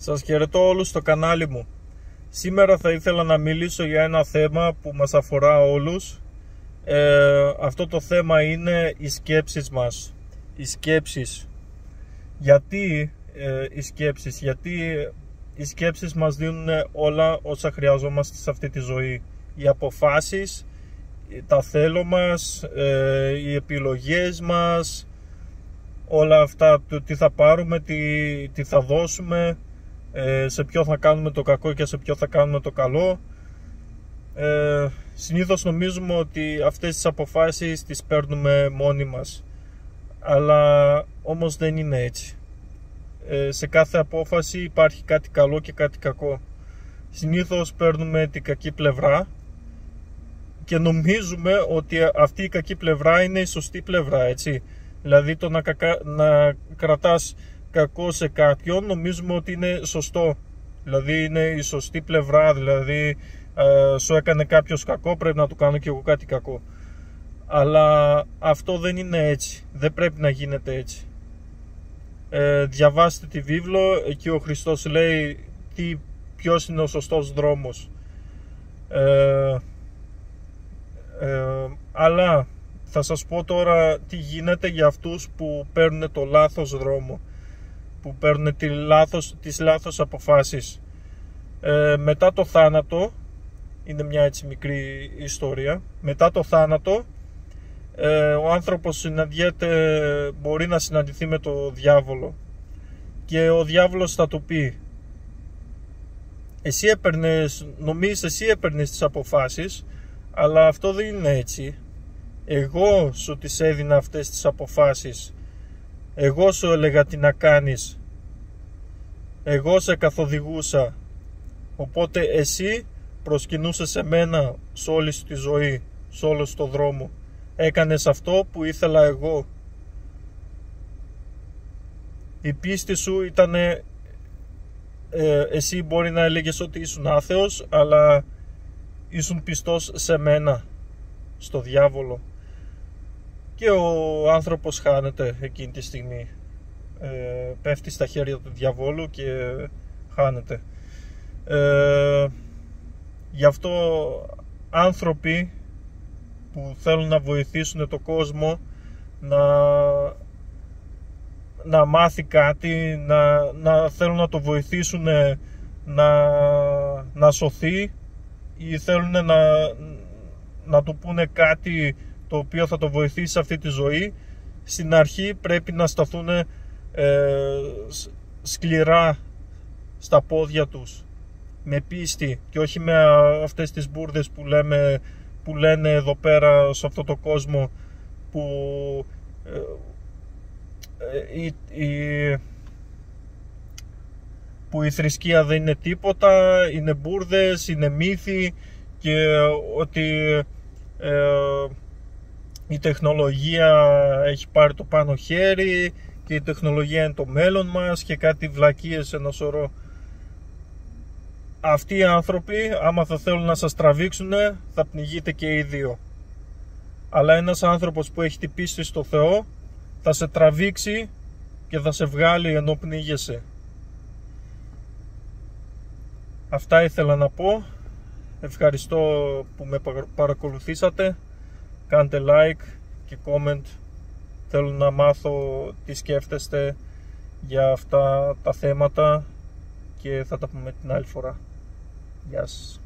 Σας χαιρετώ όλους στο κανάλι μου. Σήμερα θα ήθελα να μιλήσω για ένα θέμα που μας αφορά όλους. Αυτό το θέμα είναι οι σκέψεις μας. Οι σκέψεις. Γιατί οι σκέψεις? Γιατί οι σκέψεις μας δίνουν όλα όσα χρειαζόμαστε σε αυτή τη ζωή. Οι αποφάσεις, τα θέλω μας, οι επιλογές μας, όλα αυτά, το τι θα πάρουμε, τι θα δώσουμε, σε ποιο θα κάνουμε το κακό και σε ποιο θα κάνουμε το καλό. Συνήθως νομίζουμε ότι αυτές τις αποφάσεις τις παίρνουμε μόνοι μας, αλλά όμως δεν είναι έτσι. Σε κάθε απόφαση υπάρχει κάτι καλό και κάτι κακό. Συνήθως παίρνουμε την κακή πλευρά και νομίζουμε ότι αυτή η κακή πλευρά είναι η σωστή πλευρά, έτσι. Δηλαδή το να κρατάς κακό σε κάποιον νομίζουμε ότι είναι σωστό, δηλαδή είναι η σωστή πλευρά, δηλαδή σου έκανε κάποιος κακό, πρέπει να του κάνω και εγώ κάτι κακό. Αλλά αυτό δεν είναι έτσι, δεν πρέπει να γίνεται έτσι. Διαβάστε τη βίβλο, εκεί ο Χριστός λέει ποιος είναι ο σωστός δρόμος. Αλλά θα σας πω τώρα τι γίνεται για αυτούς που παίρνουν το λάθος δρόμο, που παίρνουν τις λάθος αποφάσεις. Μετά το θάνατο, είναι μια έτσι μικρή ιστορία, μετά το θάνατο ο άνθρωπος μπορεί να συναντηθεί με το διάβολο και ο διάβολος θα του πει: νομίζεις εσύ έπαιρνες τις αποφάσεις, αλλά αυτό δεν είναι έτσι. Εγώ σου τις έδινα αυτές τις αποφάσεις, εγώ σου έλεγα τι να κάνεις, εγώ σε καθοδηγούσα, οπότε εσύ προσκυνούσες εμένα σε όλη σου τη ζωή, σε όλο στο δρόμο, έκανες αυτό που ήθελα εγώ. Η πίστη σου ήταν, εσύ μπορεί να έλεγες ότι ήσουν άθεος, αλλά ήσουν πιστός σε μένα, στο διάβολο, και ο άνθρωπος χάνεται εκείνη τη στιγμή, πέφτει στα χέρια του διαβόλου και χάνεται. Γι' αυτό άνθρωποι που θέλουν να βοηθήσουν τον κόσμο να μάθει κάτι, να θέλουν να το βοηθήσουν να σωθεί, ή θέλουν να του πούνε κάτι το οποίο θα το βοηθήσει σε αυτή τη ζωή, στην αρχή πρέπει να σταθούν σκληρά στα πόδια τους, με πίστη, και όχι με αυτές τις μπουρδες που λένε εδώ πέρα σε αυτό το κόσμο, που η θρησκεία δεν είναι τίποτα, είναι μπουρδες, είναι μύθοι, και ότι η τεχνολογία έχει πάρει το πάνω χέρι και η τεχνολογία είναι το μέλλον μας και κάτι βλακίες ένα σωρό. Αυτοί οι άνθρωποι, άμα θα θέλουν να σας τραβήξουν, θα πνιγείτε και οι δύο. Αλλά ένας άνθρωπος που έχει την πίστη στο Θεό θα σε τραβήξει και θα σε βγάλει ενώ πνίγεσαι. Αυτά ήθελα να πω. Ευχαριστώ που με παρακολουθήσατε. Κάντε like και comment. Θέλω να μάθω τι σκέφτεστε για αυτά τα θέματα και θα τα πούμε την άλλη φορά. Γεια σας.